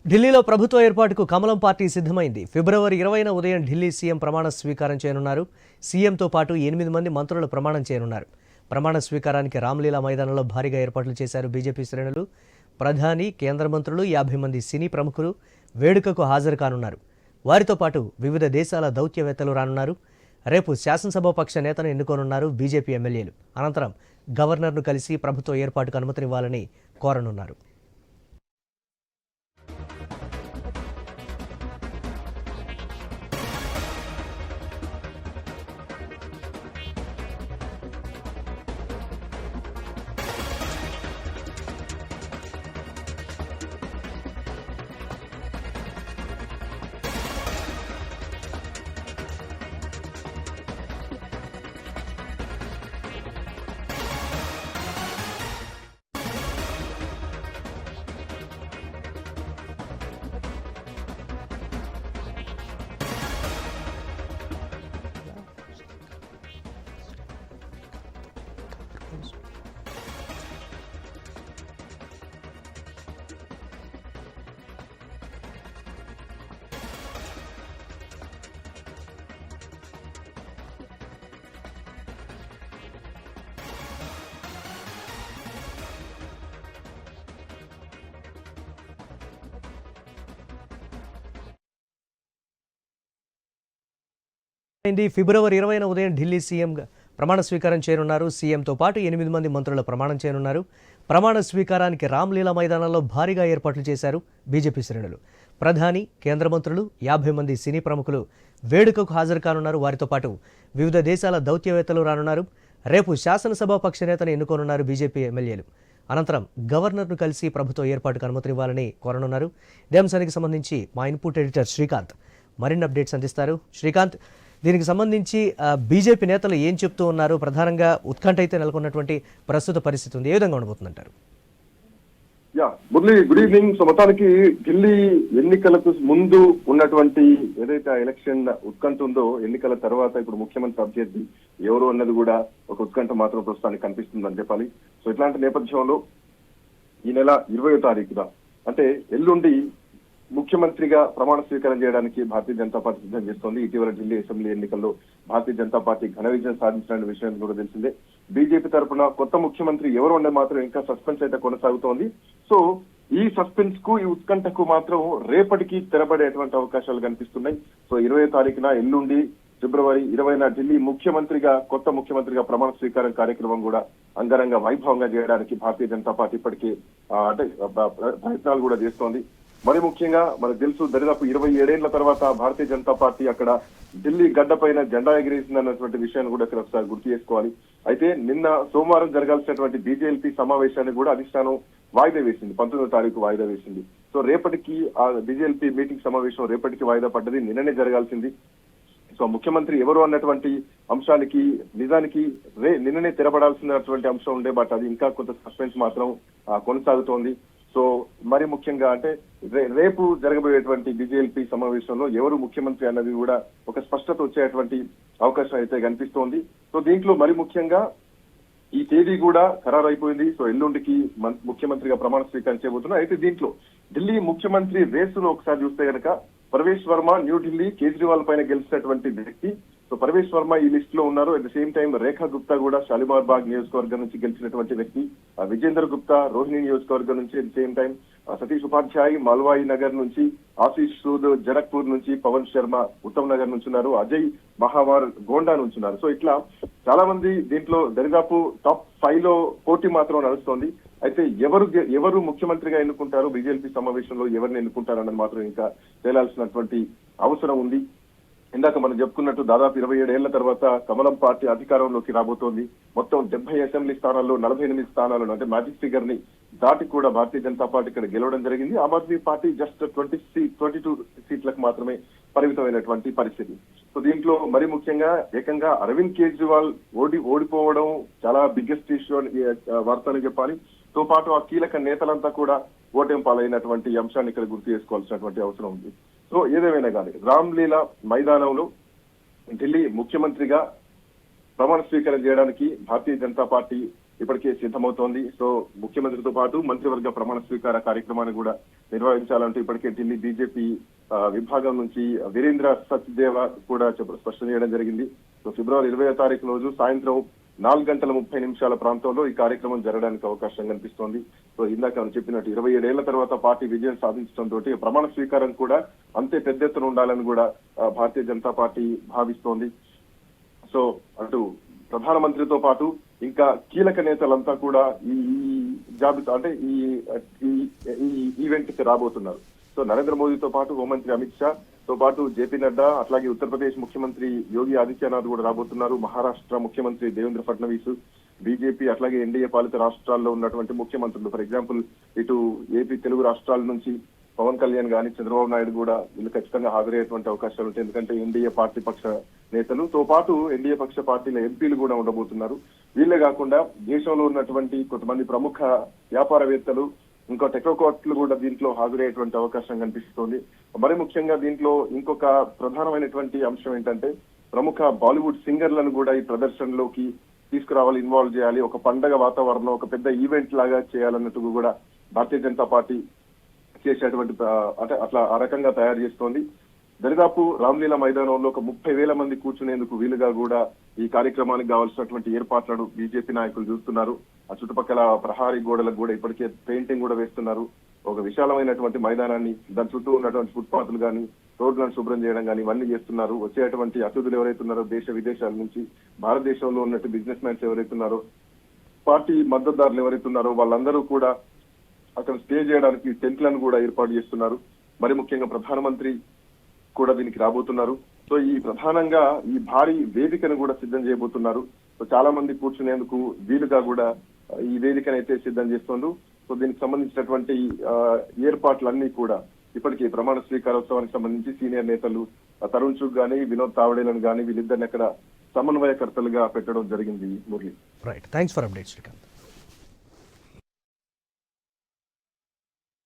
ఢిల్లీలో ప్రభుత్వ ఏర్పాటుకు కమలం పార్టీ సిద్ధమైంది. ఫిబ్రవరి 20న ఉదయం ఢిల్లీ సీఎం ప్రమాణ స్వీకారం చేయనున్నారు. సీఎంతో పాటు 8 మంది మంత్రులు ప్రమాణం చేయనున్నారు. ప్రమాణ స్వీకారానికి రామ్లీలా మైదానంలో భారీగా ఏర్పాట్లు చేశారు బీజేపీ శ్రేణులు. ప్రధాని, కేంద్ర మంత్రులు, 50 మంది సినీ ప్రముఖులు వేడుకకు హాజరు కానున్నారు. వారితో పాటు వివిధ దేశాల దౌత్యవేత్తలు రానున్నారు. రేపు శాసనసభాపక్ష నేతను ఎన్నుకోనున్నారు బీజేపీ ఎమ్మెల్యేలు. అనంతరం గవర్నర్ను కలిసి ప్రభుత్వ ఏర్పాటుకు అనుమతినివ్వాలని కోరనున్నారు. ఫిబ్రవరి 20న ఉదయం ఢిల్లీ సీఎం ప్రమాణ స్వీకారం చేయనున్నారు. సీఎంతో పాటు 8 మంది మంత్రులు ప్రమాణం చేయనున్నారు. ప్రమాణ స్వీకారానికి రామ్లీలా మైదానంలో భారీగా ఏర్పాట్లు చేశారు బీజేపీ శ్రేణులు. ప్రధాని, కేంద్ర మంత్రులు, 50 మంది సినీ ప్రముఖులు వేడుకకు హాజరు కానున్నారు. వారితో పాటు వివిధ దేశాల దౌత్యవేత్తలు రానున్నారు. రేపు శాసనసభాపక్ష నేతను ఎన్నుకోనున్నారు బీజేపీ ఎమ్మెల్యేలు. అనంతరం గవర్నర్ను కలిసి ప్రభుత్వ ఏర్పాటుకు అనుమతినివ్వాలని కోరనున్నారు. ఇదే అంశానికి సంబంధించి మా ఇన్పుట్ ఎడిటర్ శ్రీకాంత్ మరిన్ని అప్డేట్స్ అందిస్తారు. శ్రీకాంత్, దీనికి సంబంధించి బీజేపీ నేతలు ఏం చెప్తూ ఉన్నారు? ప్రధానంగా ఉత్కంఠ అయితే నెలకొన్నటువంటి ప్రస్తుత పరిస్థితి ఉంది. ఏ విధంగా ఉండబోతుందంటారు? Murali, good evening. సో మొత్తానికి ఢిల్లీ ఎన్నికలకు ముందు ఉన్నటువంటి ఏదైతే ఎలక్షన్ ఉత్కంఠ ఉందో, ఎన్నికల తర్వాత ఇప్పుడు ముఖ్యమంత్రి అభ్యర్థి ఎవరు అన్నది కూడా ఒక ఉత్కంఠ మాత్రం ప్రస్తుతానికి కనిపిస్తుందని చెప్పాలి. సో ఇట్లాంటి నేపథ్యంలో ఈ నెల 20వ తారీఖున అంటే ఎల్లుండి ముఖ్యమంత్రిగా ప్రమాణ స్వీకారం చేయడానికి భారతీయ జనతా పార్టీ సిద్ధం చేస్తోంది. ఇటీవల ఢిల్లీ అసెంబ్లీ ఎన్నికల్లో భారతీయ జనతా పార్టీ ఘన విజయం సాధించిన విషయం కూడా తెలిసిందే. బీజేపీ తరఫున కొత్త ముఖ్యమంత్రి ఎవరు ఉండే మాత్రం ఇంకా సస్పెన్స్ అయితే కొనసాగుతోంది. సో ఈ సస్పెన్స్ కు, ఈ ఉత్కంఠకు మాత్రం రేపటికి తెరబడేటువంటి అవకాశాలు కనిపిస్తున్నాయి. సో 20వ తారీఖున ఎల్లుండి ఫిబ్రవరి 20న ఢిల్లీ కొత్త ముఖ్యమంత్రిగా ప్రమాణ స్వీకారం కార్యక్రమం కూడా అంగరంగ వైభవంగా చేయడానికి భారతీయ జనతా పార్టీ ఇప్పటికే ప్రయత్నాలు కూడా చేస్తోంది. మరి ముఖ్యంగా మనకు తెలుసు, దరిదాపు 27 ఏళ్ల తర్వాత భారతీయ జనతా పార్టీ అక్కడ ఢిల్లీ గడ్డ పైన జెండా ఎగిరేసిందన్నటువంటి విషయాన్ని కూడా ఇక్కడ ఒకసారి గుర్తు చేసుకోవాలి. అయితే నిన్న సోమవారం జరగాల్సినటువంటి బీజేపీ సమావేశాన్ని కూడా అధిష్టానం వాయిదా వేసింది. 19వ తారీఖు వాయిదా వేసింది. సో రేపటికి ఆ బీజేపీ మీటింగ్ సమావేశం రేపటికి వాయిదా పడ్డది. నిన్ననే జరగాల్సింది. సో ముఖ్యమంత్రి ఎవరు అన్నటువంటి అంశానికి నిజానికి నిన్ననే తెరపడాల్సినటువంటి అంశం ఉండే, బట్ అది ఇంకా కొంత సస్పెన్స్ మాత్రం కొనసాగుతోంది. సో మరి ముఖ్యంగా అంటే రేపు జరగబోయేటువంటి బీజేపీ సమావేశంలో ఎవరు ముఖ్యమంత్రి అన్నది కూడా ఒక స్పష్టత వచ్చేటువంటి అవకాశం అయితే కనిపిస్తోంది. సో దీంట్లో మరి ముఖ్యంగా ఈ తేదీ కూడా ఖరారైపోయింది. సో ఎల్లుండికి ముఖ్యమంత్రిగా ప్రమాణ స్వీకారం చేయబోతున్నారు. అయితే దీంట్లో ఢిల్లీ ముఖ్యమంత్రి రేసులో ఒకసారి చూస్తే కనుక పర్వేష్ వర్మ న్యూఢిల్లీ కేజ్రీవాల్ పైన గెలిచినటువంటి వ్యక్తి. సో పర్వేష్ వర్మ ఈ లిస్ట్ లో ఉన్నారు. అట్ ద సేమ్ టైం రేఖా గుప్తా కూడా షాలిమార్ బాగ్ నియోజకవర్గం నుంచి గెలిచినటువంటి వ్యక్తి. విజేందర్ గుప్తా రోహిణి నియోజకవర్గం నుంచి, at the same time Satish Upadhyay Malviya Nagar నుంచి, ఆశీష్ సూద్ జనక్పూర్ నుంచి, పవన్ శర్మ ఉత్తమ్ నగర్ నుంచి ఉన్నారు, అజయ్ మహావార్ గోండా నుంచి ఉన్నారు. సో ఇట్లా చాలా మంది దీంట్లో దరిదాపు టాప్ 5 లో పోటీ మాత్రం నడుస్తోంది. అయితే ఎవరు ముఖ్యమంత్రిగా ఎన్నుకుంటారు, బీజేపీ సమావేశంలో ఎవరిని ఎన్నుకుంటారు అన్నది మాత్రం ఇంకా తేలాల్సినటువంటి అవసరం ఉంది. ఇందాక మనం చెప్పుకున్నట్టు దాదాపు 27 ఏళ్ల తర్వాత కమలం పార్టీ అధికారంలోకి రాబోతోంది. మొత్తం 70 అసెంబ్లీ స్థానాల్లో 48 స్థానాలను అంటే మ్యాజిక్ ఫిగర్ ని దాటి కూడా భారతీయ జనతా పార్టీ ఇక్కడ గెలవడం జరిగింది. ఆమ్ ఆద్మీ పార్టీ జస్ట్ 22 సీట్లకు మాత్రమే పరిమితమైనటువంటి పరిస్థితి. సో దీంట్లో మరి ముఖ్యంగా ఏకంగా అరవింద్ కేజ్రీవాల్ ఓడిపోవడం చాలా బిగ్గెస్ట్ ఇష్యూ వార్త అని చెప్పాలి. తో పాటు ఆ కీలక నేతలంతా కూడా ఓటమి పాలైనటువంటి అంశాన్ని ఇక్కడ గుర్తు చేసుకోవాల్సినటువంటి అవసరం ఉంది. సో ఏదేమైనా కానీ రామ్లీలా మైదానంలో ఢిల్లీ ముఖ్యమంత్రిగా ప్రమాణ స్వీకారం చేయడానికి భారతీయ జనతా పార్టీ ఇప్పటికే సిద్ధమవుతోంది. సో ముఖ్యమంత్రితో పాటు మంత్రివర్గ ప్రమాణ స్వీకార కార్యక్రమాన్ని కూడా నిర్వహించాలంటూ ఇప్పటికే ఢిల్లీ బీజేపీ విభాగం నుంచి వీరేంద్ర సచ్దేవ కూడా స్పష్టం చేయడం జరిగింది. సో ఫిబ్రవరి 20వ తారీఖు రోజు సాయంత్రం 4:30 ప్రాంతంలో ఈ కార్యక్రమం జరగడానికి అవకాశం కనిపిస్తోంది. సో ఇందాక మనం చెప్పినట్టు 27 ఏళ్ల తర్వాత పార్టీ విజయం సాధించడంతో ప్రమాణ స్వీకారం కూడా అంతే పెద్ద ఎత్తున ఉండాలని కూడా భారతీయ జనతా పార్టీ భావిస్తోంది. సో అటు ప్రధానమంత్రితో పాటు ఇంకా కీలక నేతలంతా కూడా ఈ జాబితా అంటే ఈ ఈవెంట్ కి రాబోతున్నారు. సో నరేంద్ర మోదీతో పాటు హోంమంత్రి అమిత్ షా తో పాటు జేపీ నడ్డా, అట్లాగే ఉత్తరప్రదేశ్ ముఖ్యమంత్రి యోగి ఆదిత్యనాథ్ కూడా రాబోతున్నారు. మహారాష్ట్ర ముఖ్యమంత్రి దేవేంద్ర ఫడ్నవీస్, బీజేపీ అట్లాగే ఎన్డీఏ పాలిత రాష్ట్రాల్లో ఉన్నటువంటి ముఖ్యమంత్రులు, ఫర్ ఎగ్జాంపుల్ ఇటు ఏపీ తెలుగు రాష్ట్రాల నుంచి పవన్ కళ్యాణ్ గాని చంద్రబాబు నాయుడు కూడా వీళ్ళు ఖచ్చితంగా హాజరయ్యేటువంటి అవకాశాలు ఉంటాయి. ఎందుకంటే ఎన్డీఏ పార్టీ పక్ష నేతలతో పాటు ఎన్డీఏ పక్ష పార్టీల ఎంపీలు కూడా ఉండబోతున్నారు. వీళ్ళే కాకుండా దేశంలో ఉన్నటువంటి కొంతమంది ప్రముఖ వ్యాపారవేత్తలు, ఇంకో టెక్నోక్రాట్లు కూడా దీంట్లో హాజరయ్యేటువంటి అవకాశం కనిపిస్తోంది. మరి ముఖ్యంగా దీంట్లో ఇంకొక ప్రధానమైనటువంటి అంశం ఏంటంటే ప్రముఖ బాలీవుడ్ సింగర్లను కూడా ఈ ప్రదర్శనలోకి తీసుకురావాలి, ఇన్వాల్వ్ చేయాలి, ఒక పండగ వాతావరణం, ఒక పెద్ద ఈవెంట్ లాగా చేయాలన్నట్టు కూడా భారతీయ జనతా పార్టీ చేసేటువంటి అంటే అట్లా ఆ రకంగా తయారు చేస్తోంది. దరిదాపు రామ్లీలా మైదానంలో ఒక 30,000 మంది కూర్చునేందుకు వీలుగా కూడా ఈ కార్యక్రమానికి కావాల్సినటువంటి ఏర్పాట్లను బీజేపీ నాయకులు చూస్తున్నారు. ఆ చుట్టుపక్కల ప్రహారీ గోడలకు కూడా ఇప్పటికే పెయింటింగ్ కూడా వేస్తున్నారు. ఒక విశాలమైనటువంటి మైదానాన్ని, దాని చుట్టూ ఉన్నటువంటి ఫుట్పాత్లు కానీ, రోడ్లను శుభ్రం చేయడం కానీ ఇవన్నీ చేస్తున్నారు. వచ్చేటువంటి అతిథులు ఎవరైతున్నారో దేశ విదేశాల నుంచి, భారతదేశంలో ఉన్నట్టు బిజినెస్ మ్యాన్స్ ఎవరైతున్నారో, పార్టీ మద్దతుదారులు ఎవరైతున్నారో వాళ్ళందరూ కూడా అక్కడ స్టే చేయడానికి టెంట్లను కూడా ఏర్పాటు చేస్తున్నారు. మరి ముఖ్యంగా ప్రధానమంత్రి కూడా దీనికి రాబోతున్నారు. సో ఈ ప్రధానంగా ఈ భారీ వేదికను కూడా సిద్ధం చేయబోతున్నారు. సో చాలా మంది కూర్చునేందుకు వీలుగా కూడా ఈ వేదికను అయితే సిద్ధం చేస్తోంది. సో దీనికి సంబంధించినటువంటి ఏర్పాట్లన్నీ కూడా ఇప్పటికీ ప్రమాణ స్వీకారోత్సవానికి సంబంధించి సీనియర్ నేతలు తరుణ్ చుగ్ గానీ, వినోద్ తావడేలను గానీ వీళ్ళిద్దరిని అక్కడ సమన్వయకర్తలుగా పెట్టడం జరిగింది. Murali, right, thanks for update Srikanth.